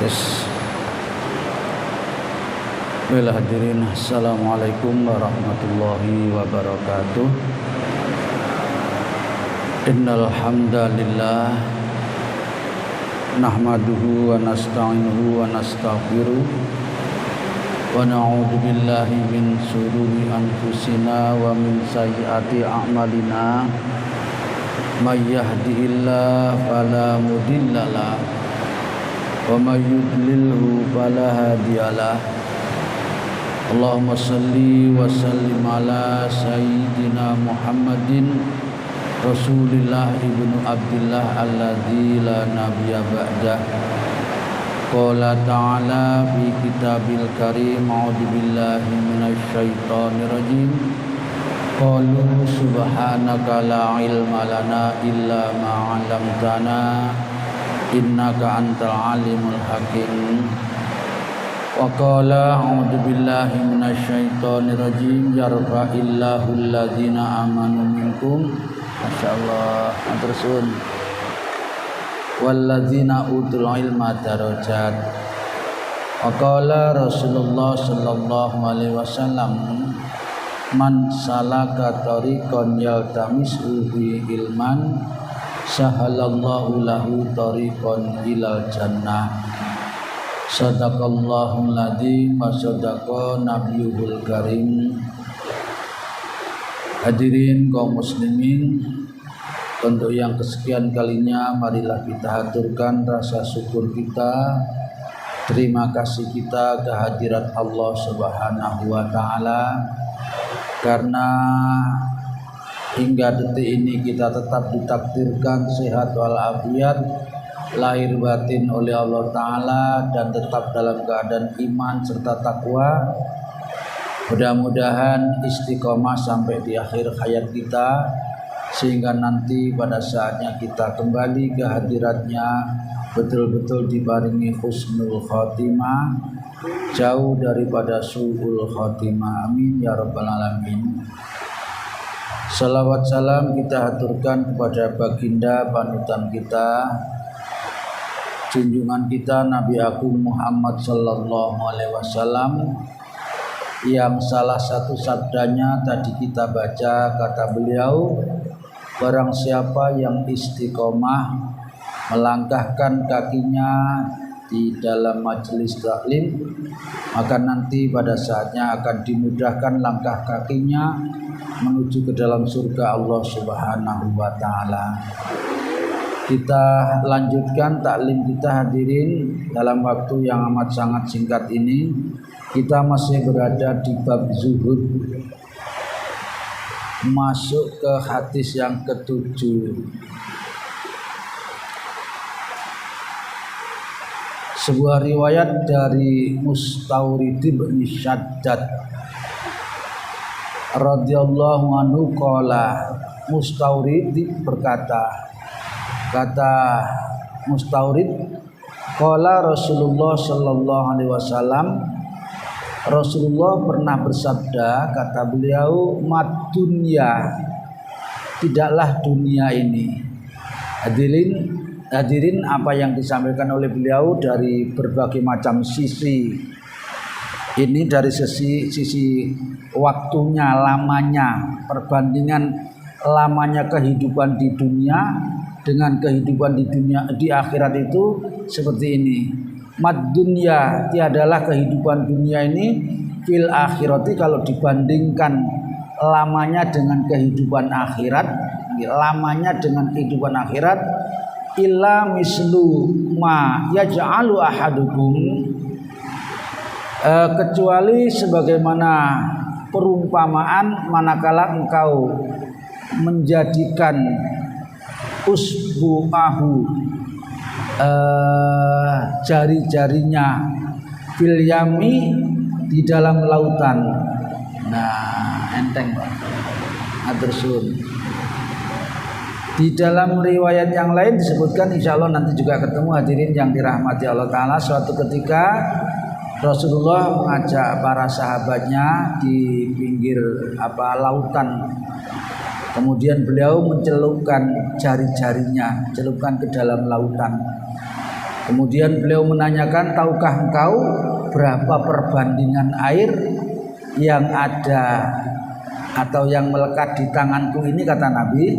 Tes. Baiklah hadirin, assalamualaikum warahmatullahi wabarakatuh. Innal hamdalillah nahmaduhu wa nasta'inuhu wa nastaghfiruh wa na'udzu billahi min shururi anfusina wa min sayyiati a'malina. May yahdihillahu fala mudhillalah wa may yudlilhu fala hadiyalah. Allahumma salli wa sallim ala sayyidina Muhammadin Rasulillah ibnu Abdillah alladzi la nabiyya ba'dah. Qala ta'ala fi kitabil karim, a'udzu billahi minasy syaithanir rajim. Qalu subhanaka la ilma lana illa ma 'allamtana innaka antal alimul hakim. Wa qala a'udzu billahi minasy syaithanir rajim, yarfa'illahu alladzina amanu minkum, masyaallah, tersun, walladzina utul ilma darajat. Wa qala Rasulullah sallallahu alaihi wasallam, man salaka tariqan yaltamisu fi ilman sahalallahu lahu tariqan ilal jannah. Sadaqallahul ladzi wa sadaqa nabiyul karim. Hadirin kaum muslimin, untuk yang kesekian kalinya marilah kita haturkan rasa syukur kita, terima kasih kita kehadirat Allah Subhanahu wa taala, karena hingga detik ini kita tetap ditakdirkan sehat walafiat, lahir batin oleh Allah Ta'ala, dan tetap dalam keadaan iman serta takwa. Mudah-mudahan istiqomah sampai di akhir hayat kita, sehingga nanti pada saatnya kita kembali ke hadiratnya betul-betul dibarengi husnul khotimah, jauh daripada su'ul khotimah. Amin ya rabbal alamin. Salawat salam kita haturkan kepada baginda panutan kita, junjungan kita Nabi Agung Muhammad sallallahu alaihi wasallam, yang salah satu sabdanya tadi kita baca, kata beliau, barang siapa yang istiqomah melangkahkan kakinya di dalam majelis taklim, maka nanti pada saatnya akan dimudahkan langkah kakinya menuju ke dalam surga Allah Subhanahu wa taala. Kita lanjutkan taklim kita hadirin dalam waktu yang amat sangat singkat ini. Kita masih berada di bab zuhud, masuk ke hadis yang ke-7. Sebuah riwayat dari Mustawrid bin Syaddad radhiyallahu anhu qala, Mustawrid berkata, kata Mustawrid, qala Rasulullah sallallahu alaihi wasallam, Rasulullah pernah bersabda, kata beliau, mad dunya, tidaklah dunia ini. Hadirin apa yang disampaikan oleh beliau dari berbagai macam sisi. Ini dari sisi waktunya, lamanya, perbandingan lamanya kehidupan di dunia dengan kehidupan di dunia di akhirat itu seperti ini. Mad dunya, tiadalah kehidupan dunia ini fil akhirati, kalau dibandingkan lamanya dengan kehidupan akhirat, lamanya dengan kehidupan akhirat, illa mislu ma yaj'alu ahadukum, kecuali sebagaimana perumpamaan manakala engkau menjadikan usbu'ahu, jari-jarinya, fil yami, di dalam lautan. Nah, enteng Pak. Atursun. Di dalam riwayat yang lain disebutkan, insya Allah nanti juga ketemu hadirin yang dirahmati Allah Ta'ala, suatu ketika Rasulullah mengajak para sahabatnya di pinggir lautan. Kemudian beliau mencelupkan jari-jarinya, celupkan ke dalam lautan. Kemudian beliau menanyakan, tahukah engkau berapa perbandingan air yang ada atau yang melekat di tanganku ini, kata Nabi,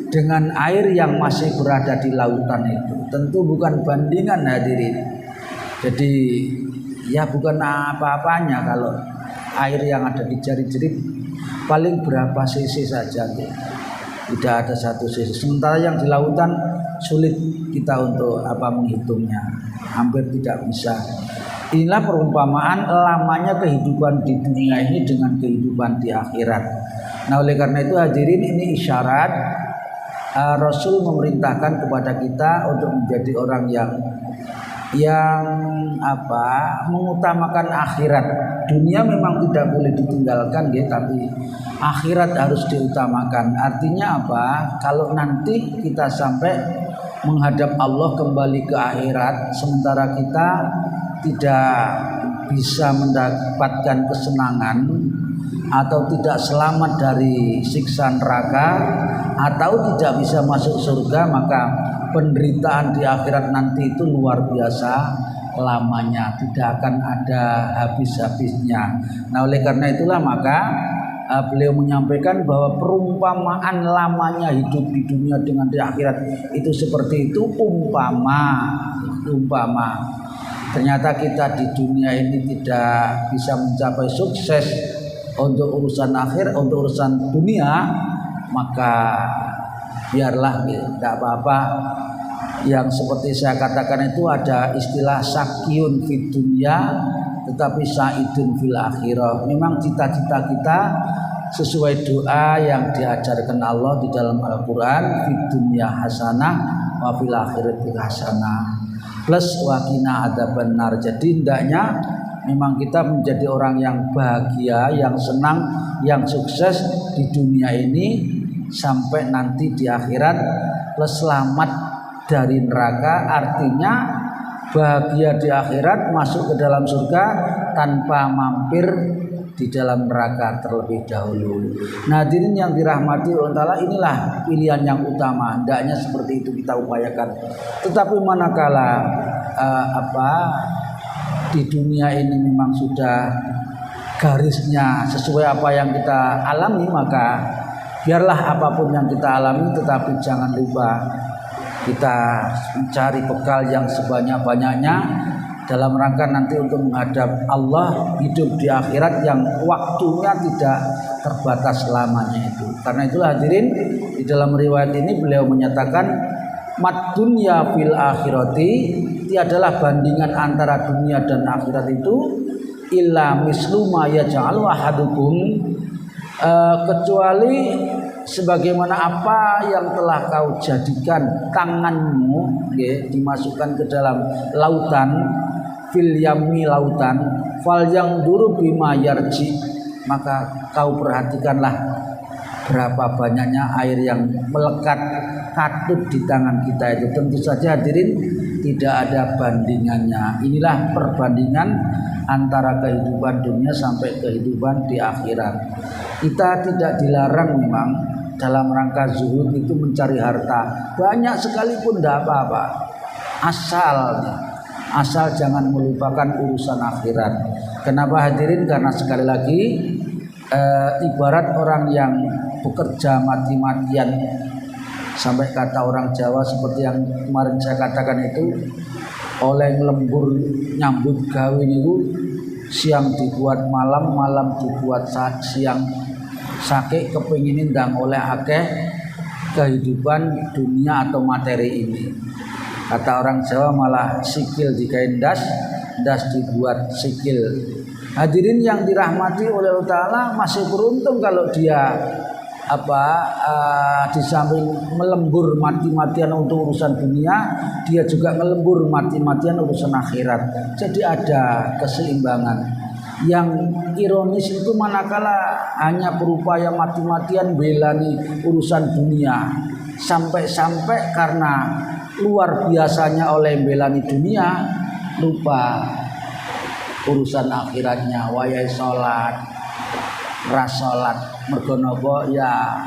dengan air yang masih berada di lautan itu. Tentu bukan bandingan hadirin. Jadi ya bukan apa-apanya kalau air yang ada di jari-jari paling berapa cc saja, tidak ada 1 cc. Sementara yang di lautan sulit kita untuk menghitungnya, hampir tidak bisa. Inilah perumpamaan lamanya kehidupan di dunia ini dengan kehidupan di akhirat. Nah, oleh karena itu hadirin, ini isyarat Rasul memerintahkan kepada kita untuk menjadi orang yang mengutamakan akhirat. Dunia memang tidak boleh ditinggalkan ya, tapi akhirat harus diutamakan. Artinya apa? Kalau nanti kita sampai menghadap Allah kembali ke akhirat, sementara kita tidak bisa mendapatkan kesenangan atau tidak selamat dari siksa neraka atau tidak bisa masuk surga, maka penderitaan di akhirat nanti itu luar biasa lamanya, tidak akan ada habis-habisnya. Nah, oleh karena itulah maka beliau menyampaikan bahwa perumpamaan lamanya hidup di dunia dengan di akhirat itu seperti itu, umpama ternyata kita di dunia ini tidak bisa mencapai sukses untuk urusan akhir, untuk urusan dunia, maka biarlah, tidak apa-apa. Yang seperti saya katakan itu ada istilah sakyun fid dunya tetapi saidun fil akhirah. Memang cita-cita kita sesuai doa yang diajarkan Allah di dalam Al-Qur'an, fid dunya hasanah wa fil akhirati hasanah plus waqina adzabannar. Jadi hendaknya memang kita menjadi orang yang bahagia, yang senang, yang sukses di dunia ini sampai nanti di akhirat plus selamat dari neraka. Artinya bahagia di akhirat, masuk ke dalam surga tanpa mampir di dalam neraka terlebih dahulu. Nah, hadirin yang dirahmati Allah Ta'ala, inilah pilihan yang utama. Hendaknya seperti itu kita upayakan. Tetapi manakala di dunia ini memang sudah garisnya sesuai apa yang kita alami, maka biarlah apapun yang kita alami, tetapi jangan lupa kita mencari bekal yang sebanyak-banyaknya dalam rangka nanti untuk menghadap Allah, hidup di akhirat yang waktunya tidak terbatas lamanya itu. Karena itulah hadirin, di dalam riwayat ini beliau menyatakan mad dunya fil akhirati, tiadalah bandingan antara dunia dan akhirat itu illa mislu ma yaj'alu ahadukum, kecuali sebagaimana apa yang telah kau jadikan tanganmu, dimasukkan ke dalam lautan, fil yami lautan, fal yang duru bima yarji, maka kau perhatikanlah berapa banyaknya air yang melekat katut di tangan kita itu. Tentu saja hadirin tidak ada bandingannya. Inilah perbandingan antara kehidupan dunia sampai kehidupan di akhirat. Kita tidak dilarang memang dalam rangka zuhud itu mencari harta banyak sekalipun, tidak apa-apa, asal jangan melupakan urusan akhirat. Kenapa hadirin? Karena sekali lagi ibarat orang yang bekerja mati-matian, sampai kata orang Jawa seperti yang kemarin saya katakan itu, oleh lembur nyambut gawe niku siang dibuat malam, malam dibuat siang. Sakit kepingin ndang oleh akeh kehidupan dunia atau materi ini. Kata orang Jawa malah sikil dikain das dibuat sikil. Hadirin yang dirahmati oleh Allah Ta'ala, masih beruntung kalau dia di samping melembur mati-matian untuk urusan dunia, dia juga melembur mati-matian urusan akhirat. Jadi ada keseimbangan. Yang ironis itu manakala hanya berupaya mati-matian belani urusan dunia, sampai-sampai karena luar biasanya oleh belani dunia lupa urusan akhiratnya. Wayai sholat, ras sholat, mergo napa ya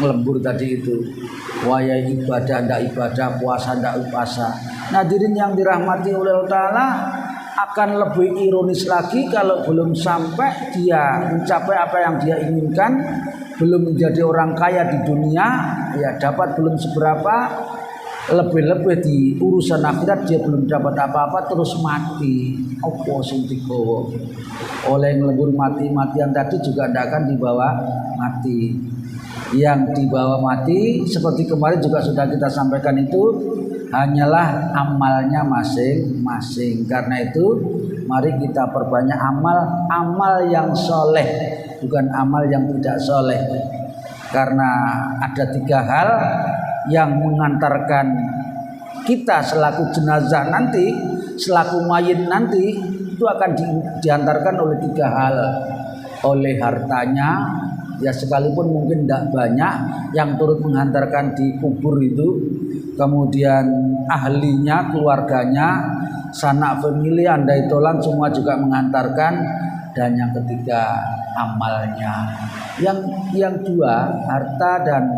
ngelembur tadi itu. Waya ibadah ndak ibadah, puasa ndak puasa. Hadirin yang dirahmati oleh Allah Ta'ala, akan lebih ironis lagi kalau belum sampai dia mencapai apa yang dia inginkan, belum menjadi orang kaya di dunia, ya dapat belum seberapa, lebih-lebih di urusan akhirat dia belum dapat apa-apa terus mati. Apa sing digowo? Oleh ngelebur mati-matian tadi juga tidak akan dibawa mati. Yang dibawa mati seperti kemarin juga sudah kita sampaikan itu hanyalah amalnya masing-masing. Karena itu mari kita perbanyak amal yang soleh, bukan amal yang tidak soleh. Karena ada 3 hal yang mengantarkan kita selaku jenazah nanti, selaku mayit nanti, itu akan diantarkan oleh 3 hal. Oleh hartanya, ya sekalipun mungkin tidak banyak yang turut menghantarkan di kubur itu, kemudian ahlinya, keluarganya, sanak famili, andai tolan semua juga mengantarkan, dan yang ketiga amalnya. Yang 2 harta dan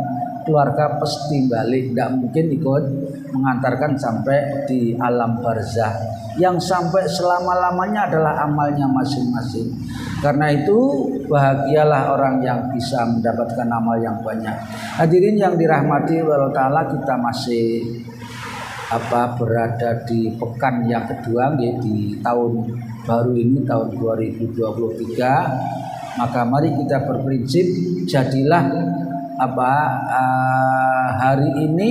keluarga pasti balik, tidak mungkin ikut mengantarkan sampai di alam barzah. Yang sampai selama-lamanya adalah amalnya masing-masing. Karena itu bahagialah orang yang bisa mendapatkan amal yang banyak. Hadirin yang dirahmati Allah Ta'ala, kita masih berada di pekan yang kedua di tahun baru ini, tahun 2023. Maka mari kita berprinsip, jadilah hari ini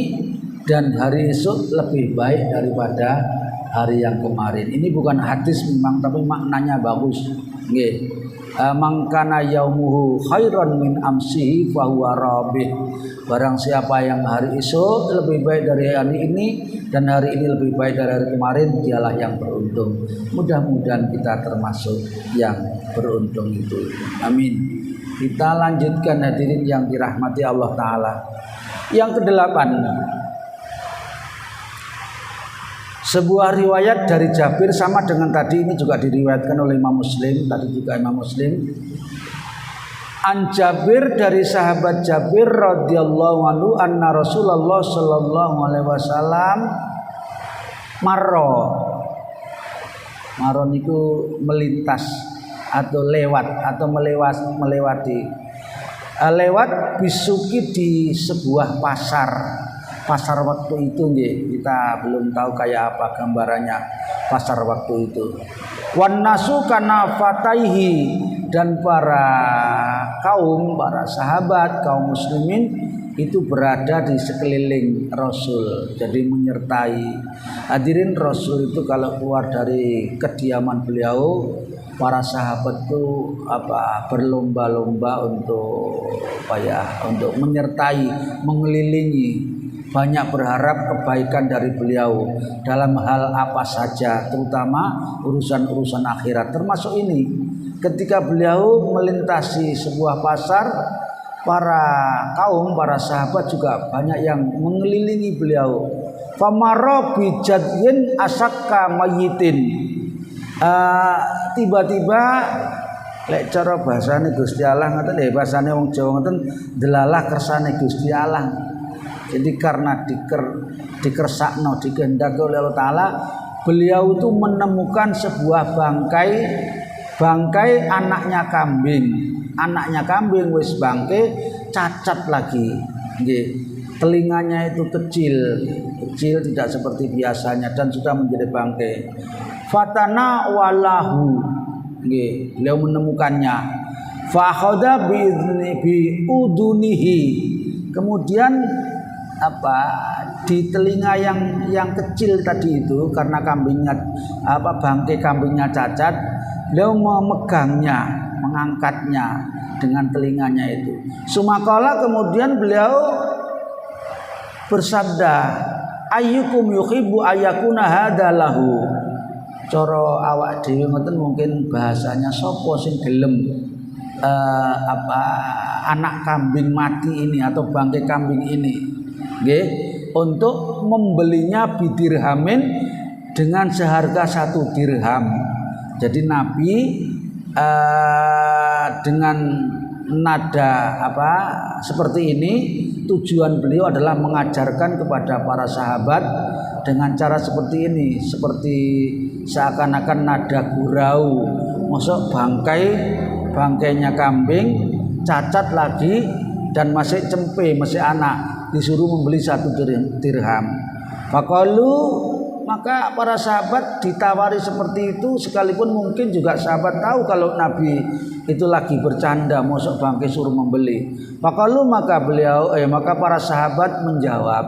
dan hari esok lebih baik daripada hari yang kemarin. Ini bukan hadis memang, tapi maknanya bagus. Nggih. Mangkana yaumuhu khairan min amsihi fahuwa rabih. Barang siapa yang hari esok lebih baik dari hari ini dan hari ini lebih baik dari hari kemarin, dialah yang beruntung. Mudah-mudahan kita termasuk yang beruntung itu. Amin. Kita lanjutkan hadirin yang dirahmati Allah Ta'ala. Yang ke-8, sebuah riwayat dari Jabir, sama dengan tadi, ini juga diriwayatkan oleh Imam Muslim, tadi juga Imam Muslim. An Jabir, dari sahabat Jabir radhiyallahu anhu, anna Rasulullah sallallahu alaihi wasallam marro niku melintas atau lewat atau melewati lewat bisuki di sebuah pasar waktu itu nggih. Kita belum tahu kayak apa gambarannya pasar waktu itu. Wan nasu kana fataihi, dan para sahabat kaum muslimin itu berada di sekeliling Rasul, jadi menyertai. Hadirin, Rasul itu kalau keluar dari kediaman beliau, para sahabat itu berlomba-lomba untuk menyertai, mengelilingi, banyak berharap kebaikan dari beliau dalam hal apa saja, terutama urusan-urusan akhirat. Termasuk ini, ketika beliau melintasi sebuah pasar, para sahabat juga banyak yang mengelilingi beliau. Famaro bijadin asakka mayitin. Tiba-tiba lek cara bahasane Gusti Allah ngoten, bahasane wong Jawa ngoten, delalah kersane Gusti Allah. Jadi karena dikersakno, dikehendaki oleh Allah Ta'ala, beliau itu menemukan sebuah bangkai anaknya kambing wis bangke, cacat lagi. Nggih. Telinganya itu kecil tidak seperti biasanya dan sudah menjadi bangkai. Fatana walahu, nggih, beliau menemukannya. Fa akhadha bi udunihi, kemudian di telinga yang kecil tadi itu, karena bangkai kambingnya cacat, beliau memegangnya, mengangkatnya dengan telinganya itu. Sumakala, kemudian beliau bersabda, ayyukum yuhibbu ayakuna hadalahu. Coro awak dhewe ngoten, mungkin bahasanya sapa sing gelem anak kambing mati ini atau bangkai kambing ini, nggih, untuk membelinya bidirhamin, dengan seharga 1 dirham. Jadi Nabi dengan nada seperti ini, tujuan beliau adalah mengajarkan kepada para sahabat dengan cara seperti ini, seperti seakan-akan nada gurau. Masuk bangkainya kambing cacat lagi dan masih cempe, masih anak, disuruh membeli 1 dirham. Maka para sahabat ditawari seperti itu, sekalipun mungkin juga sahabat tahu kalau Nabi itu lagi bercanda, masuk bangkai suruh membeli. Maka para sahabat menjawab,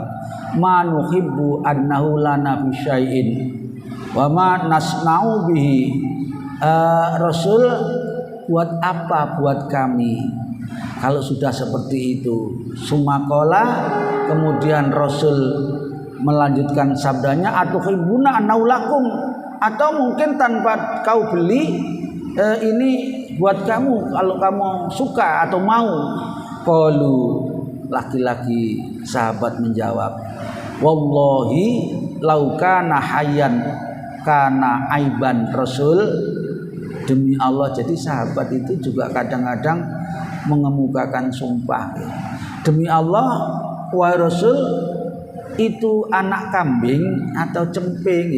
ma nuhibbu annahu lana bi syai'in wa ma nasna'u bihi. Rasul, buat apa buat kami kalau sudah seperti itu? Sumakola, kemudian Rasul melanjutkan sabdanya, atuhibbuna annaulakum, atau mungkin tanpa kau beli ini buat kamu kalau kamu suka atau mau. Qalu, laki-laki sahabat menjawab, wallahi lau kana hayyan kana aiban. Rasul, demi Allah. Jadi sahabat itu juga kadang-kadang mengemukakan sumpah, demi Allah wahai Rasul, itu anak kambing atau cempe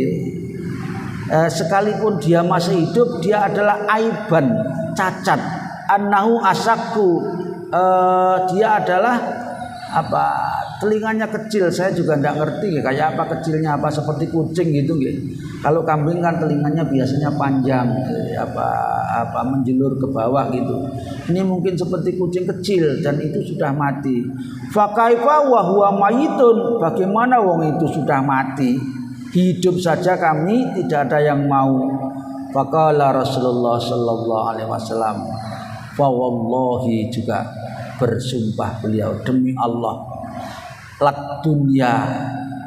sekalipun dia masih hidup, dia adalah aiban, cacat. Annahu asakku, dia adalah telinganya kecil. Saya juga tidak ngerti kayak apa kecilnya, seperti kucing gitu. Kalau kambing kan telinganya biasanya panjang, menjulur ke bawah gitu. Ini mungkin seperti kucing kecil dan itu sudah mati. Fa kaifa wa huwa mayitun, bagaimana wong itu sudah mati? Hidup saja kami tidak ada yang mau. Faqala Rasulullah sallallahu alaihi wasallam, fa wallahi, juga bersumpah beliau, demi Allah, lak dunya,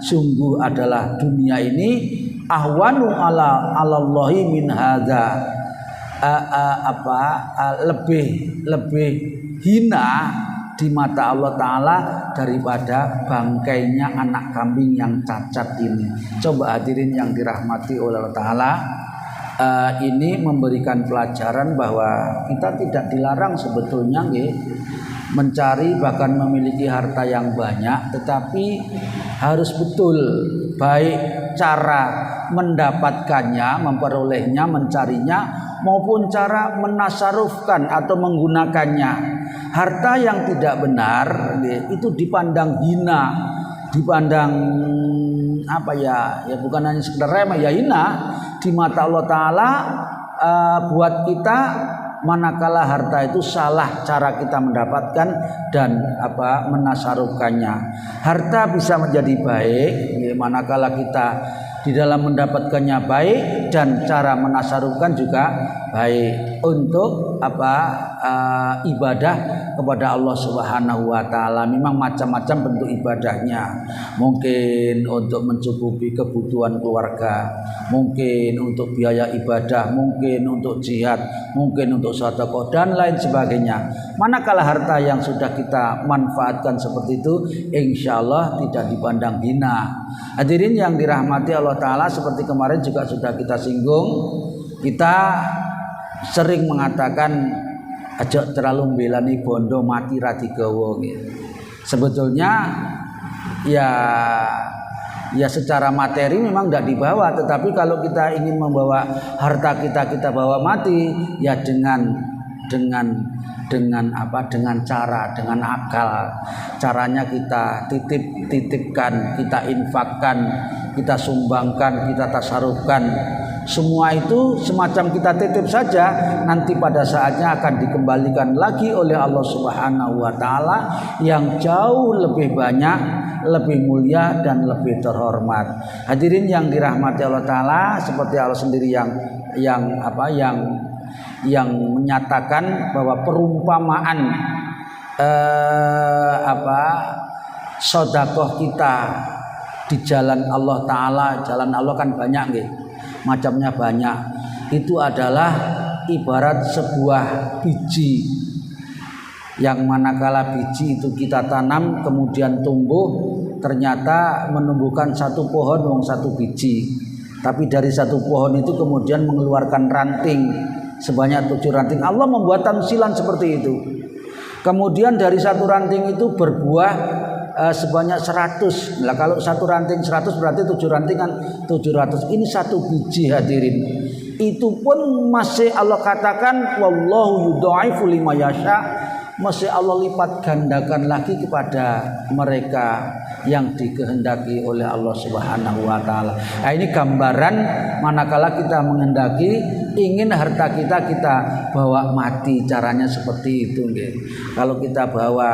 sungguh adalah dunia ini ahwanu ala Allahi min hadza, lebih hina di mata Allah Ta'ala daripada bangkainya anak kambing yang cacat ini. Coba hadirin yang dirahmati oleh Allah Ta'ala, ini memberikan pelajaran bahwa kita tidak dilarang sebetulnya mencari bahkan memiliki harta yang banyak, tetapi harus betul baik cara mendapatkannya, memperolehnya, mencarinya, maupun cara menasarufkan atau menggunakannya. Harta yang tidak benar itu dipandang hina, dipandang ya bukan hanya sekedar remeh, ya hina di mata Allah Ta'ala buat kita, manakala harta itu salah cara kita mendapatkan dan menasarufkannya. Harta bisa menjadi baik manakala kita di dalam mendapatkannya baik, dan cara menasarufkan juga baik untuk ibadah kepada Allah Subhanahu wa Ta'ala. Memang macam-macam bentuk ibadahnya, mungkin untuk mencukupi kebutuhan keluarga, mungkin untuk biaya ibadah, mungkin untuk jihad, mungkin untuk sedekah dan lain sebagainya. Manakala harta yang sudah kita manfaatkan seperti itu, insya Allah tidak dipandang hina. Hadirin yang dirahmati Allah Ta'ala, seperti kemarin juga sudah kita singgung, kita sering mengatakan aja terlalu belani bondo mati rati gawa gitu. Sebetulnya ya secara materi memang tidak dibawa, tetapi kalau kita ingin membawa harta kita bawa mati, ya dengan cara, dengan akal. Caranya kita titipkan, kita infakkan, kita sumbangkan, kita tasarufkan. Semua itu semacam kita titip saja, nanti pada saatnya akan dikembalikan lagi oleh Allah Subhanahu wa Ta'ala yang jauh lebih banyak, lebih mulia dan lebih terhormat. Hadirin yang dirahmati Allah Ta'ala, seperti Allah sendiri yang menyatakan bahwa perumpamaan sedekah kita di jalan Allah Ta'ala. Jalan Allah kan banyak macamnya banyak. Itu adalah ibarat sebuah biji, yang manakala biji itu kita tanam kemudian tumbuh, ternyata menumbuhkan satu pohon satu biji. Tapi dari satu pohon itu kemudian mengeluarkan ranting sebanyak 7 ranting. Allah membuat tamsilan seperti itu. Kemudian dari satu ranting itu berbuah sebanyak 100. Nah, kalau satu ranting 100 berarti 7 ranting kan 700. Ini satu biji hadirin. Itu pun masih Allah katakan wallahu yudhaifu liman yasha. Masih Allah lipat gandakan lagi kepada mereka yang dikehendaki oleh Allah Subhanahu wa taala. Nah, ini gambaran manakala kita menghendaki ingin harta kita bawa mati, caranya seperti itu nggih. Kalau kita bawa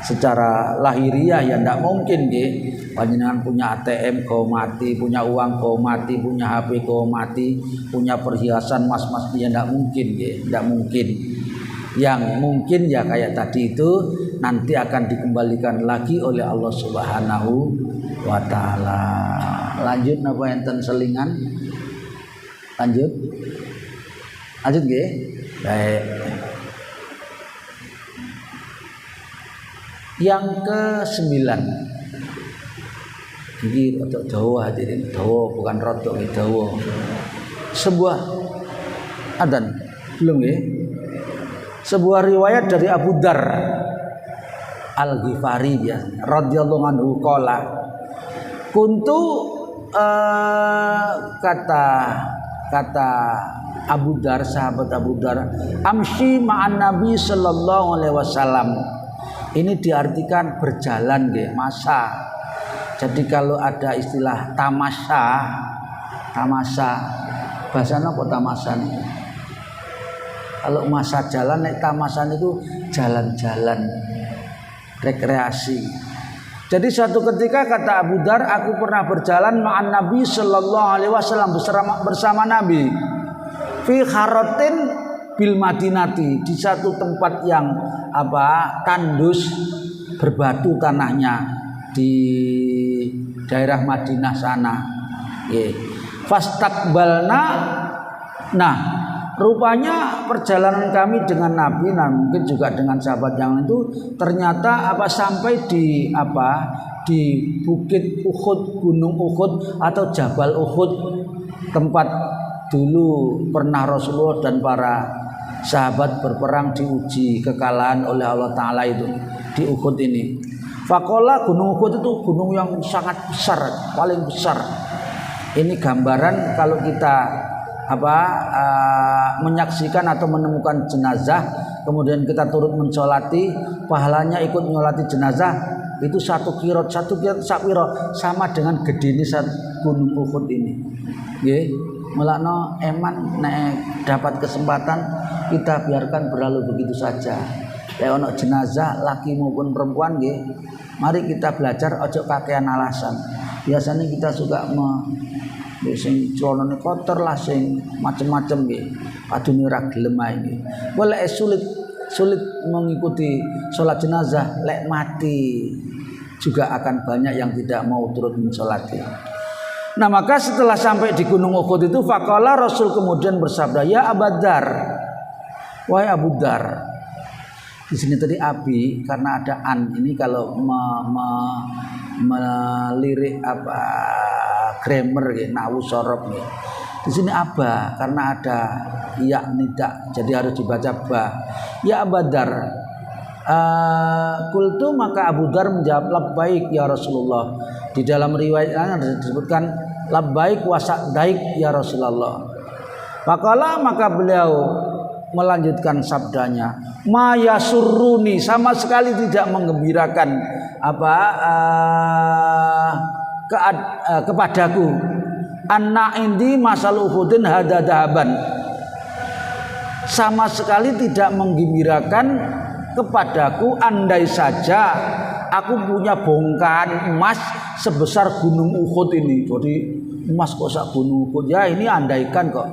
secara lahiriah ya ndak mungkin nggih. Panjenengan punya ATM kau mati, punya uang kau mati, punya HP kau mati, punya perhiasan mas-mas ya ndak mungkin nggih, ndak mungkin. Yang mungkin ya kayak tadi itu nanti akan dikembalikan lagi oleh Allah Subhanahu wa taala. Lanjut napa enten selingan? Lanjut nggih. Baik. Yang ke-9. Iki rada dawa hadirin, dawa bukan rada dawa. Sebuah adzan belum nggih? Sebuah riwayat dari Abu Dar Al-Ghifari ya radhiyallahu anhu qala kuntu kata Abu Dar, sahabat Abu Dar, amshi ma'an Nabi sallallahu alaihi wasallam. Ini diartikan berjalan nggih, masa. Jadi kalau ada istilah tamasya bahasanya apa tamasya nih? Kalau masa jalan naik tamasan itu jalan-jalan rekreasi. Jadi suatu ketika kata Abu Dar, aku pernah berjalan ma'an Nabi sallallahu alaihi wasallam bersama Nabi fi kharatin bil Madinati, di satu tempat yang tandus berbatu tanahnya di daerah Madinah sana. Fastaqbalna. Nah, rupanya perjalanan kami dengan Nabi dan mungkin juga dengan sahabat yang itu ternyata sampai di Bukit Uhud, Gunung Uhud atau Jabal Uhud, tempat dulu pernah Rasulullah dan para sahabat berperang diuji kekalahan oleh Allah Ta'ala itu di Uhud ini. Faqala, Gunung Uhud itu gunung yang sangat besar, paling besar. Ini gambaran kalau kita menyaksikan atau menemukan jenazah kemudian kita turut mensolati, pahalanya ikut menyolati jenazah itu satu kirot sapiro sama dengan gedene Gunung Uhud ini. Nggih, melakno eman nek dapat kesempatan kita biarkan berlalu begitu saja. Lek ono jenazah laki maupun perempuan nggih, mari kita belajar ojo kakean alasan. Biasanya kita suka sing celonane kotor lah, sing macem-macem nggih. Padune ora gelem ae nggih. Boleh sulit mengikuti sholat jenazah, lek mati juga akan banyak yang tidak mau turut mensolati. Nah, maka setelah sampai di Gunung Uhud itu faqala, Rasul kemudian bersabda, ya Abu Dar, wahai Abu Dar. Di sini tadi abi karena ada an, ini kalau melirik grammar ya, nahwu sorof ya. Di sini aba karena ada ya nidak, jadi harus dibaca ba. Ya Abu Dar. Kultu, maka Abu Dar menjawab labbaik ya Rasulullah. Di dalam riwayat lain disebutkan labbaik wa sa'daik ya Rasulullah. Maka beliau melanjutkan sabdanya, ma yasurruni, sama sekali tidak menggembirakan kepadaku, anna indi masal Uhudin hada dahaban, sama sekali tidak menggembirakan kepadaku andai saja aku punya bongkahan emas sebesar Gunung Uhud ini. Jadi emas kok sak Gunung Uhud ya, ini andaikan kok.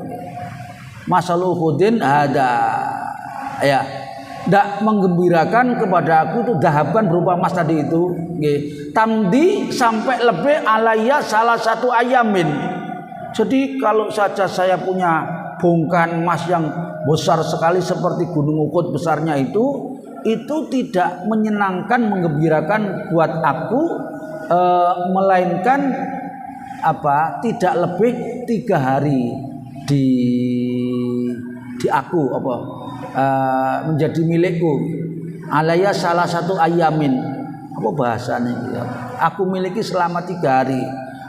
Masal Uhudin ada ya, tidak menggembirakan kepada aku itu dahaban berupa emas tadi itu. Tamdi sampai lebih alaya salah satu ayamin. Jadi kalau saja saya punya bongkahan emas yang besar sekali seperti Gunung Uhud besarnya itu tidak menyenangkan, menggembirakan buat aku, melainkan tidak lebih 3 hari di di aku apa menjadi milikku. Alaya salah satu ayamin. Apa bahasanya gitu. Aku miliki selama 3 hari.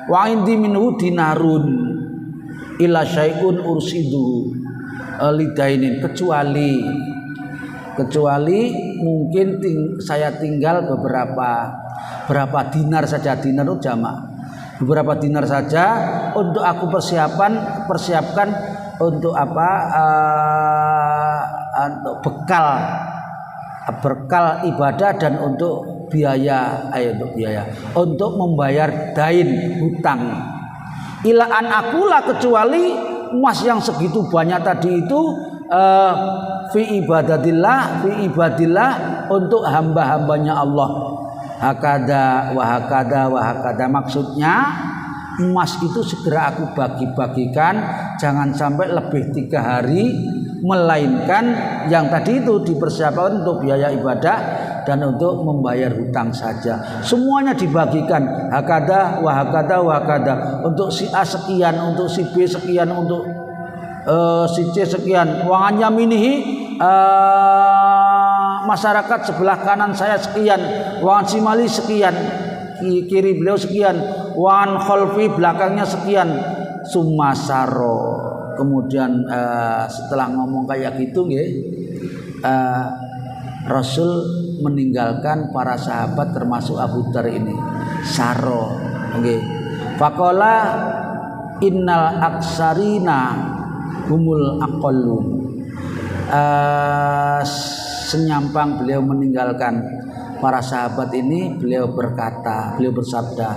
Wa indi minhu dinarun ila syai'un ursidu lidainin, kecuali mungkin saya tinggal berapa dinar saja. Dinar itu jamak, beberapa dinar saja untuk aku persiapkan untuk apa, untuk bekal ibadah dan untuk biaya, untuk membayar dain hutang. Ilaan akulah, kecuali emas yang segitu banyak tadi itu fi ibadillah untuk hamba-hambanya Allah. Hakada wa hakada, maksudnya emas itu segera aku bagi-bagikan, jangan sampai lebih 3 hari, melainkan yang tadi itu dipersiapkan untuk biaya ibadah dan untuk membayar hutang saja. Semuanya dibagikan, hakada wa hakada, untuk si A sekian, untuk si B sekian, untuk si C sekian. Wa yaminihi, masyarakat sebelah kanan saya sekian, wa simali sekian, kiri beliau sekian, wa khalfi belakangnya sekian. Sumasaro, kemudian setelah ngomong kayak gitu nggih, Rasul meninggalkan para sahabat termasuk Abu Dzar ini. Saro nggih. Faqala innal aksarina humul aqallun. Senyampang beliau meninggalkan para sahabat ini, beliau bersabda,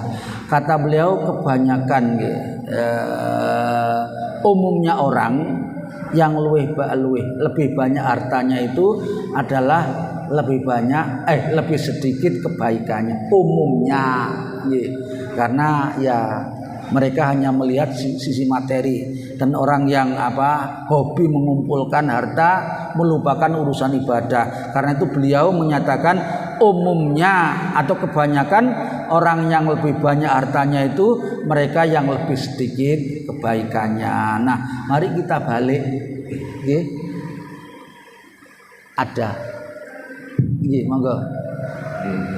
kata beliau, kebanyakan umumnya orang yang lebih banyak hartanya itu adalah lebih sedikit kebaikannya umumnya, karena ya mereka hanya melihat sisi materi, dan orang yang hobi mengumpulkan harta melupakan urusan ibadah. Karena itu beliau menyatakan umumnya atau kebanyakan orang yang lebih banyak hartanya itu mereka yang lebih sedikit kebaikannya. Nah, mari kita balik. Ada. Monggo.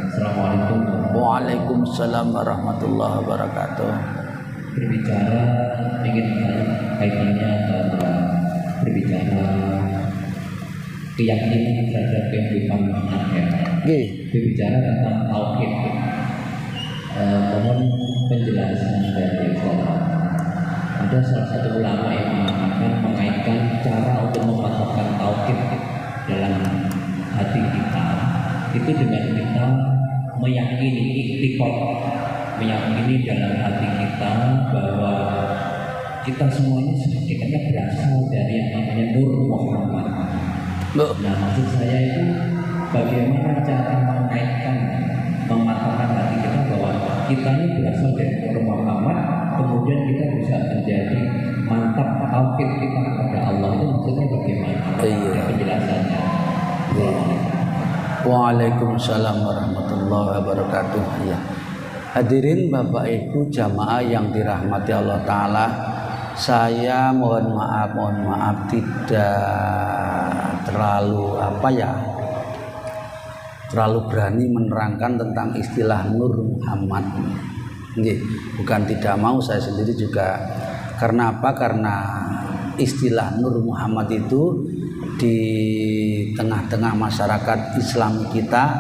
Assalamualaikum. Waalaikumsalam warahmatullahi wabarakatuh. Berbicara ingin kaitannya antara berbicara keyakinan terhadap kehidupan akhirat. Berbicara tentang tauhid. Mohon penjelasan dari Bapak. Ada salah satu ulama yang mengatakan mengaitkan cara untuk memasukkan tauhid dalam hati kita itu dengan kita meyakini iktikad, meyakini dalam hati kita bahwa kita semuanya sebenarnya berasal dari yang namanya Nur Muhammad. Nah, maksud saya itu bagaimana cara mengaitkan, mematahkan hati kita bahwa kita ini berasal dari Nur Muhammad, kemudian kita bisa menjadi mantap tauhid kita kepada Allah. Itu maksudnya bagaimana? Penjelasannya. Waalaikumsalam warahmatullahi wabarakatuh. Ya. Hadirin Bapak Ibu jamaah yang dirahmati Allah Ta'ala, saya mohon maaf tidak terlalu berani menerangkan tentang istilah Nur Muhammad. Bukan tidak mau, saya sendiri juga. Karena apa? Karena istilah Nur Muhammad itu di tengah-tengah masyarakat Islam kita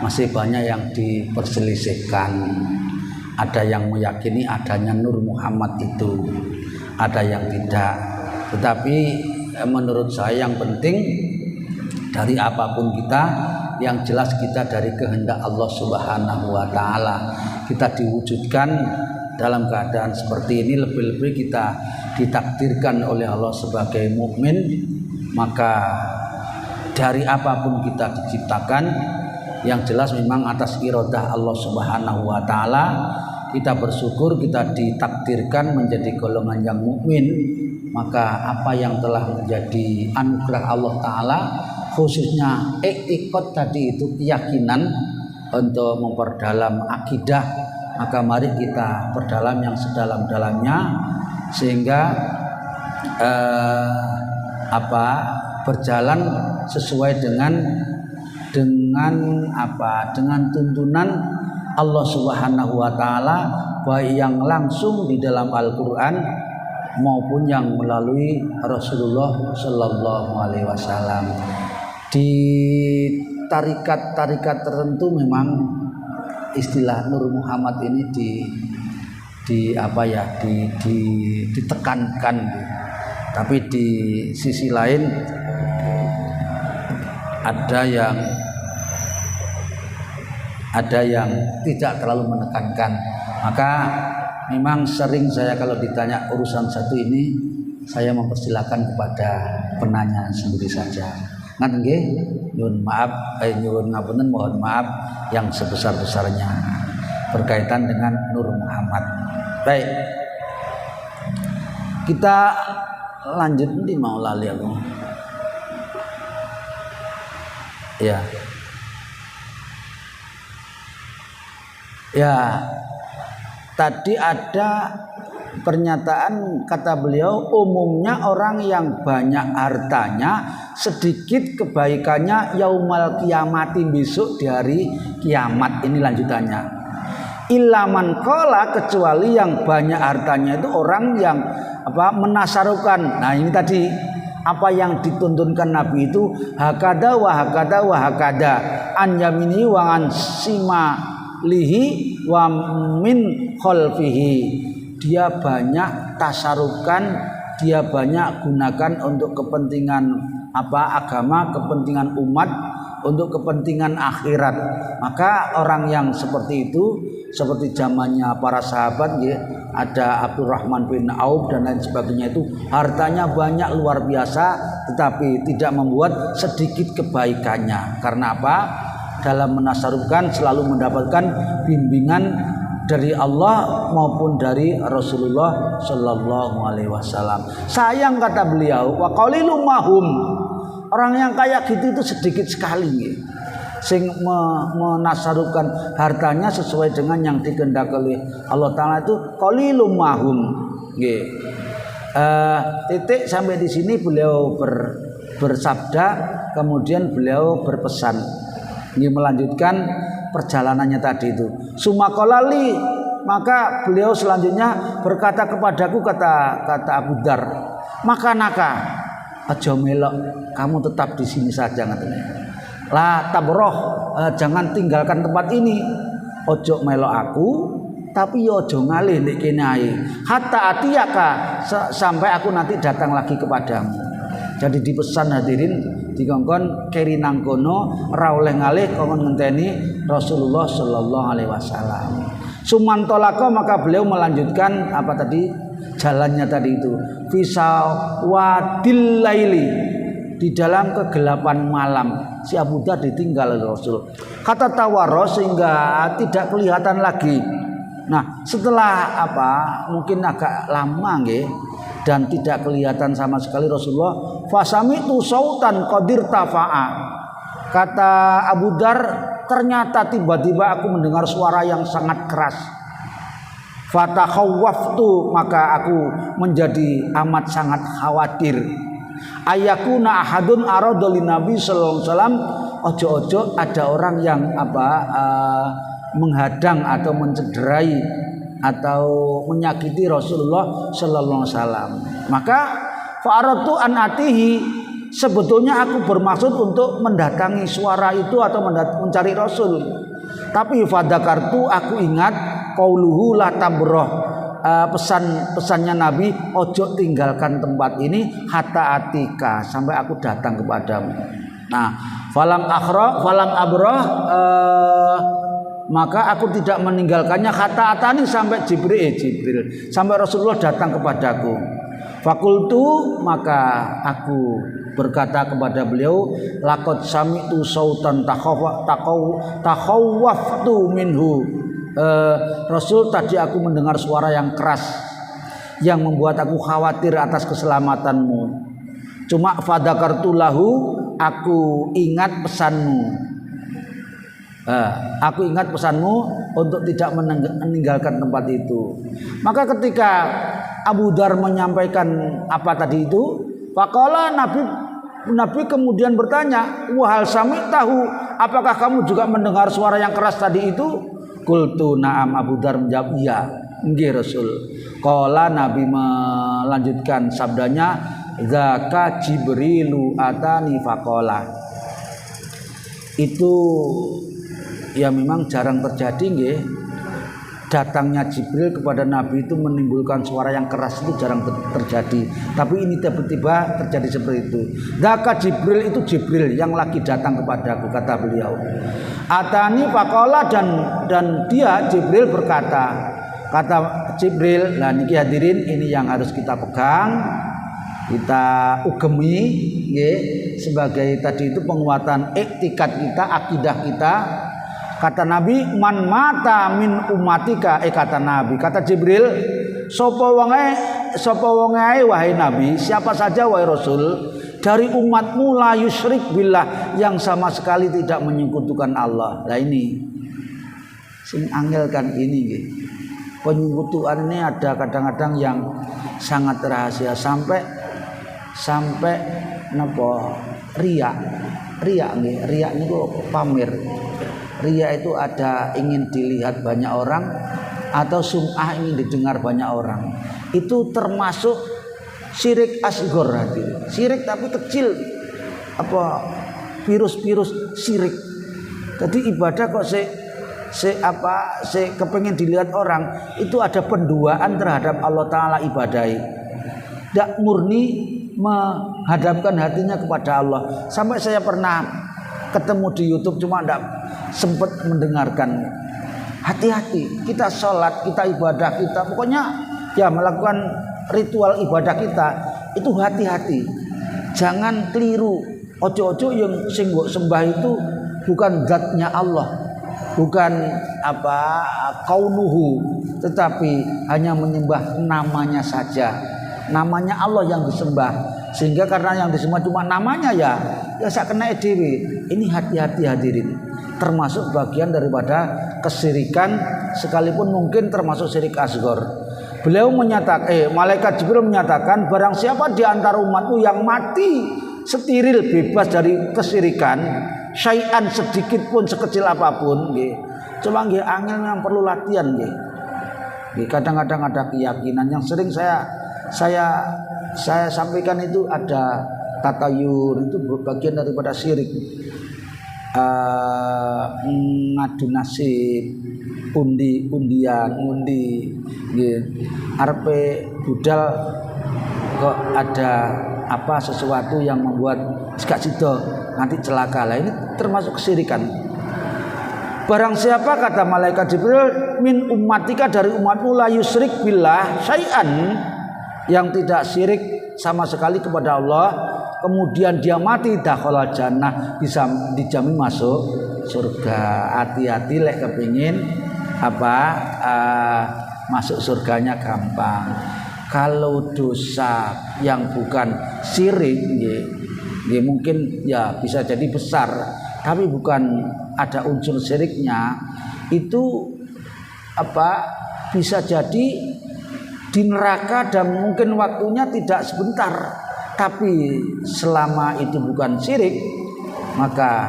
masih banyak yang diperselisihkan. Ada yang meyakini adanya Nur Muhammad itu, ada yang tidak. Tetapi menurut saya yang penting dari apapun kita, yang jelas kita dari kehendak Allah Subhanahu wa Ta'ala. Kita diwujudkan dalam keadaan seperti ini, lebih-lebih kita ditakdirkan oleh Allah sebagai mukmin. Maka dari apapun kita diciptakan, yang jelas memang atas iradah Allah Subhanahu wa Ta'ala. Kita bersyukur kita ditakdirkan menjadi golongan yang mukmin. Maka apa yang telah menjadi anugerah Allah Ta'ala, khususnya iktikad tadi itu, keyakinan untuk memperdalam akidah, maka mari kita perdalam yang sedalam-dalamnya, sehingga berjalan sesuai dengan tuntunan Allah Subhanahu wa taala, baik yang langsung di dalam Al-Qur'an maupun yang melalui Rasulullah sallallahu alaihi wasallam. Di tarikat-tarikat tertentu memang istilah Nur Muhammad ini ditekankan, tapi di sisi lain ada yang tidak terlalu menekankan. Maka memang sering saya kalau ditanya urusan satu ini, saya mempersilahkan kepada penanya sendiri saja. Ngaten nggih, nyuwun ngapunten, mohon maaf yang sebesar-besarnya berkaitan dengan Nur Muhammad. Baik. Kita lanjut nanti, mau lali aku. Ya. Tadi ada pernyataan, kata beliau, umumnya orang yang banyak hartanya sedikit kebaikannya yaumal kiamati, besok di hari kiamat. Ini lanjutannya. Ilaman qala, kecuali yang banyak hartanya itu orang yang menasarukan. Nah ini tadi apa yang dituntunkan Nabi itu hakada wa hakada wa hakada, an yamini wa an simalihi wa min khalfihi. Dia banyak tasarukan, dia banyak gunakan untuk kepentingan agama, kepentingan umat, untuk kepentingan akhirat. Maka orang yang seperti itu, seperti zamannya para sahabat ya, ada Abdurrahman bin Auf dan lain sebagainya, itu hartanya banyak luar biasa, tetapi tidak membuat sedikit kebaikannya. Karena apa? Dalam menasarufkan selalu mendapatkan bimbingan dari Allah maupun dari Rasulullah Shallallahu Alaihi Wasallam. Sayang, kata beliau, wa qalilum mahum, orang yang kayak gitu itu sedikit sekali gitu, sing menasarufkan hartanya sesuai dengan yang dikehendaki oleh Allah Taala, itu qalilum mahum gitu. Titik sampai di sini beliau bersabda, kemudian beliau berpesan, ini melanjutkan perjalanannya tadi itu. Sumakolali, maka beliau selanjutnya berkata kepadaku, kata Abu Dar, maka aja melok, kamu tetap di sini saja, katanya. La tabroh, jangan tinggalkan tempat ini. Ojo melok aku, tapi ojo ngalih nek kene ae. Hatta atiyaka, sampai aku nanti datang lagi kepadamu. Jadi dipesan hadirin, dikongkon keri nang kono ora oleh ngalih kongkon ngenteni Rasulullah sallallahu alaihi wasallam. Sumantolaka, maka beliau melanjutkan jalannya tadi itu. Fisa wadil laili, di dalam kegelapan malam si Abu Dar ditinggal Rasul. Kata tawaro, sehingga tidak kelihatan lagi. Nah, setelah mungkin agak lama nggih, dan tidak kelihatan sama sekali Rasulullah, fasamitu sautan qadir tafa'a. Kata Abu Dar, ternyata tiba-tiba aku mendengar suara yang sangat keras. Fatakhawwaftu, maka aku menjadi amat sangat khawatir. Ayakuna ahadun arada lin Nabi sallallahu alaihi wasallam, ojo-ojo ada orang yang menghadang atau mencederai atau menyakiti Rasulullah sallallahu alaihi wasallam. Maka fa'aratu an atihi, sebetulnya aku bermaksud untuk mendatangi suara itu atau mencari Rasul. Tapi fadakartu, aku ingat qauluhu la tabroh, pesannya Nabi, ojo tinggalkan tempat ini hatta atika, sampai aku datang kepadamu. Nah, falam abroh, maka aku tidak meninggalkannya hatta atani, sampai Jibril, sampai Rasulullah datang kepadaku. Fakultu, maka aku berkata kepada beliau, laqad sami'tu sautan takhawwaftu minhu. Rasul, tadi aku mendengar suara yang keras yang membuat aku khawatir atas keselamatanmu. Cuma fadakartu lahu, aku ingat pesanmu. Aku ingat pesanmu untuk tidak meninggalkan tempat itu. Maka ketika Abu Dar menyampaikan apa tadi itu, Faqala Nabi kemudian bertanya, "Wahal sami'tahu, apakah kamu juga mendengar suara yang keras tadi itu?" Qultu na'am, Abu Dzar menjawab, "Iya, nggih Rasul." Qala Nabi melanjutkan sabdanya, "Zaka Jibrilu atani faqala." Itu ya memang jarang terjadi nggih. Datangnya Jibril kepada Nabi itu menimbulkan suara yang keras, itu jarang terjadi. Tapi ini tiba-tiba terjadi seperti itu. Zaka Jibril, itu Jibril yang lagi datang kepadaku, kata beliau. Atani faqala, dan dia Jibril berkata, kata Jibril, nah niki hadirin, ini yang harus kita pegang, kita ugemi nggih, sebagai tadi itu penguatan iktikad kita, akidah kita. Kata Nabi, "Man mata min ummatika," kata Nabi, kata Jibril, sapa wonge ae wahai Nabi, siapa saja wahai Rasul dari umatmu la yusyrik billah, yang sama sekali tidak menyekutukan Allah. Nah ini sing angel kan ini nggih. Penyekutuan ini ada kadang-kadang yang sangat rahasia, sampai napa riya nggih. Riya niku pamer. Riya itu ada ingin dilihat banyak orang, atau sum'ah ingin didengar banyak orang. Itu termasuk syirik asghar hati. Syirik tapi kecil, apa virus-virus syirik. Jadi ibadah kok kepengen dilihat orang, itu ada penduaan terhadap Allah Ta'ala ibadahi. Tidak murni menghadapkan hatinya kepada Allah. Sampai saya pernah ketemu di YouTube, cuma tidak sempat mendengarkan. Hati-hati, kita sholat, kita ibadah kita, pokoknya ya melakukan ritual ibadah kita itu hati-hati, jangan keliru. Ojo-ojo yang sing mbok sembah itu bukan zatnya Allah, bukan kaunuhu, tetapi hanya menyembah namanya saja. Namanya Allah yang disembah, sehingga karena yang disembah cuma namanya, ya sak kena dhewe. Ini hati-hati hadirin, termasuk bagian daripada kesyirikan, sekalipun mungkin termasuk syirik asghar. Beliau menyatakan, malaikat Jibril menyatakan, barang siapa di antara umatmu yang mati steril, bebas dari kesyirikan, syai'an sedikit pun, sekecil apapun, nggih. Cuma nggih angel yang perlu latihan nggih. Kadang-kadang ada keyakinan yang sering saya sampaikan, itu ada tatayur, itu bagian daripada syirik. Ngadu nasib, undian nggih. Arepe budal kok ada sesuatu yang membuat gak sida nanti celaka. Lah ini termasuk kesyirikan. Barang siapa, kata malaikat Jibril, min ummatika dari umatmu la yusyrik billah syai'an, yang tidak syirik sama sekali kepada Allah, kemudian dia mati, dakhala jannah, bisa dijamin masuk surga. Hati-hati lek kepingin masuk surganya gampang. Kalau dosa yang bukan syirik nggih mungkin ya bisa jadi besar, tapi bukan ada unsur syiriknya, itu bisa jadi di neraka, dan mungkin waktunya tidak sebentar. Tapi selama itu bukan syirik, maka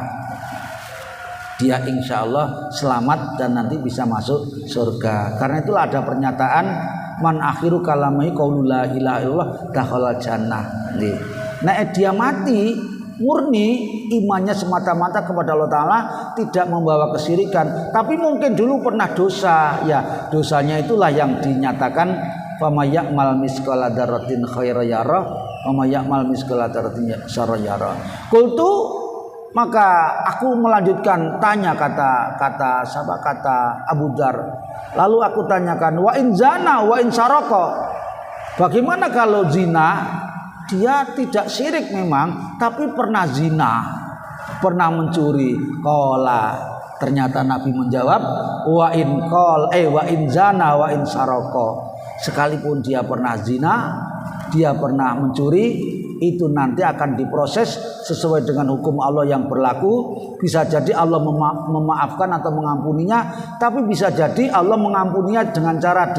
dia insya Allah selamat dan nanti bisa masuk surga. Karena itulah ada pernyataan, man akhiru kalamai qaulu la ilaha illallah dakhala jannah. Nah, dia mati murni imannya semata-mata kepada Allah Ta'ala, tidak membawa kesyirikan, tapi mungkin dulu pernah dosa, ya dosanya itulah yang dinyatakan fama ya'mal misqala dzarratin khairan yarah wa may ya'mal misqala dzarratin syarran yarah. Qultu, maka aku melanjutkan tanya, kata Abu Dzar, lalu aku tanyakan, wa in zana wa in saraka, bagaimana kalau zina? Dia tidak syirik memang, tapi pernah zina, pernah mencuri. Qala, ternyata Nabi menjawab, wa in zana wa in saraka, sekalipun dia pernah zina, dia pernah mencuri, itu nanti akan diproses sesuai dengan hukum Allah yang berlaku. Bisa jadi Allah memaafkan atau mengampuninya, tapi bisa jadi Allah mengampuninya dengan cara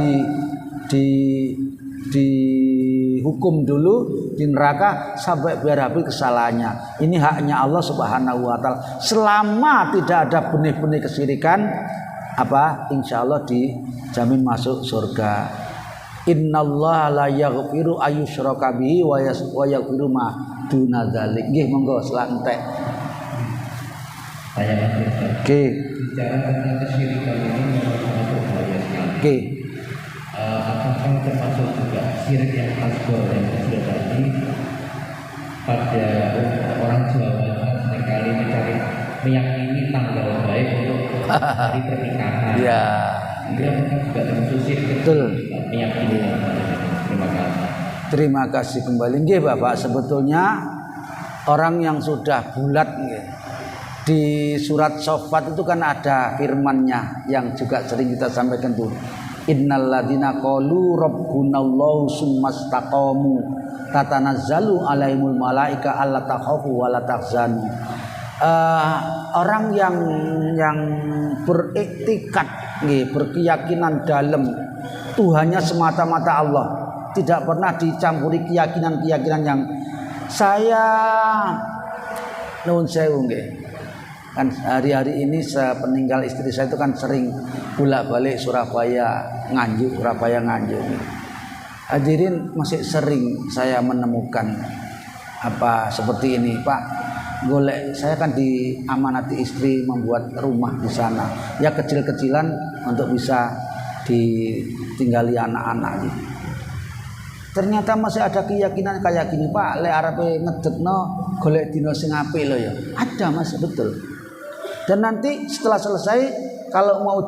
dihukum dulu di neraka sampai berapi kesalahannya. Ini haknya Allah Subhanahu wa taala. Selama tidak ada benih-benih kesyirikan, insya Allah dijamin masuk surga. Innallaha la yaghfiru ayyusyraka bihi wa yaghfiru ma duna dzalik. Nggih monggo selantek. Saya Oke. Bicara tentang kesyirikan ini memang sangat berbahaya sekali. Oke. Apakah termasuk juga syirik yang asghar yang sudah tadi pada orang Jawa seringkali meyakini tanggal baik untuk hari pernikahan. Iya. Itu juga termasuk syirik. Betul. Meyakini. Terima kasih. Terima kasih kembali. Nggih Bapak, sebetulnya orang yang sudah bulat nggih. Di surat Shaffat itu kan ada firman-Nya yang juga sering kita sampaikan tuh. Innal ladzina qalu rabbunallahu tsumastaqamu tatanazzalu alaihimul malaika alla takhafu wa la tahzanu. Orang yang beriktikad nggih, berkeyakinan dalam Tuhannya semata-mata Allah, tidak pernah dicampuri keyakinan-keyakinan yang saya nuwun sewu nggih. Kan hari-hari ini sepeninggal istri saya itu kan sering bolak-balik Surabaya Nganjuk. Hadirin, masih sering saya menemukan seperti ini, Pak. Golek, saya kan diamanati istri membuat rumah di sana. Ya kecil-kecilan untuk bisa ditinggali anak-anak gitu. Ternyata masih ada keyakinan kayak gini, Pak, lek arepe ngedekno golek dina sing apik lho ya. Ada Mas, betul. Dan nanti setelah selesai kalau mau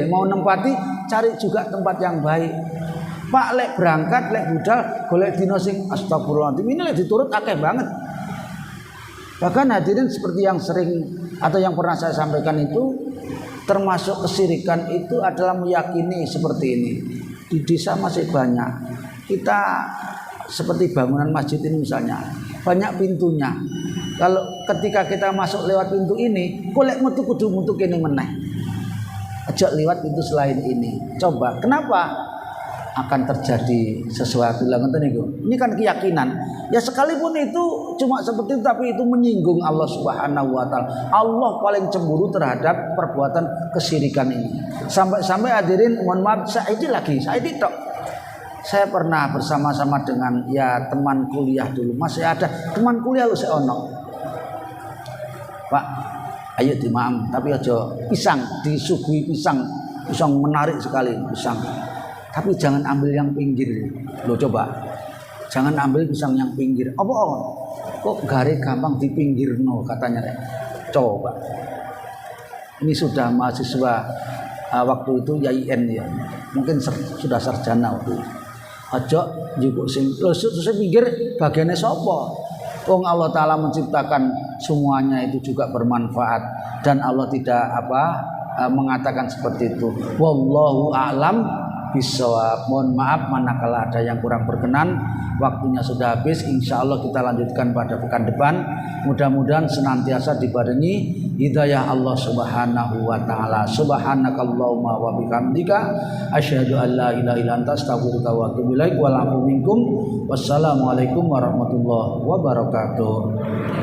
mau nempati, cari juga tempat yang baik. Pak, lek berangkat, lek budal golek dina sing astagfirullahaladzim, ini lek diturut akeh banget. Bahkan hadirin, seperti yang sering atau yang pernah saya sampaikan itu, termasuk kesyirikan itu adalah meyakini seperti ini. Di desa masih banyak. Kita seperti bangunan masjid ini misalnya, banyak pintunya. Kalau ketika kita masuk lewat pintu ini, golek metu kudu metu kene meneh. Aja lewat pintu selain ini. Coba, kenapa akan terjadi sesuatu lah ngoten niku. Ini kan keyakinan. Ya sekalipun itu cuma seperti itu, tapi itu menyinggung Allah Subhanahu wa taala. Allah paling cemburu terhadap perbuatan kesyirikan ini. Sampai-sampai hadirin, mohon maaf, saya tok. Saya pernah bersama-sama dengan teman kuliah dulu. Masih ada teman kuliah lu saya ono. Pak, ayo dimaam, tapi aja pisang, disuguhi pisang menarik sekali pisang. Tapi jangan ambil yang pinggir. Lo coba, jangan ambil pisang yang pinggir. Apa? Kok gare gampang dipinggirno katanya. Coba. Ini sudah mahasiswa waktu itu YIN ya. Mungkin sudah sarjana waktu itu. Aja njupuk sing terus pinggir bagiannya sapa? Wong Allah Ta'ala menciptakan semuanya itu juga bermanfaat, dan Allah tidak mengatakan seperti itu. Wallahu a'lam bishawab. Mohon maaf manakala ada yang kurang berkenan. Waktunya sudah habis. Insya Allah kita lanjutkan pada pekan depan. Mudah-mudahan senantiasa dibarengi hidayah Allah Subhanahu wa taala. Subhanakallahumma wa bihamdika asyhadu an la ilaha illa anta astaghfiruka wa atubu ilaik. Wa lakum minkum. Wassalamualaikum warahmatullahi wabarakatuh.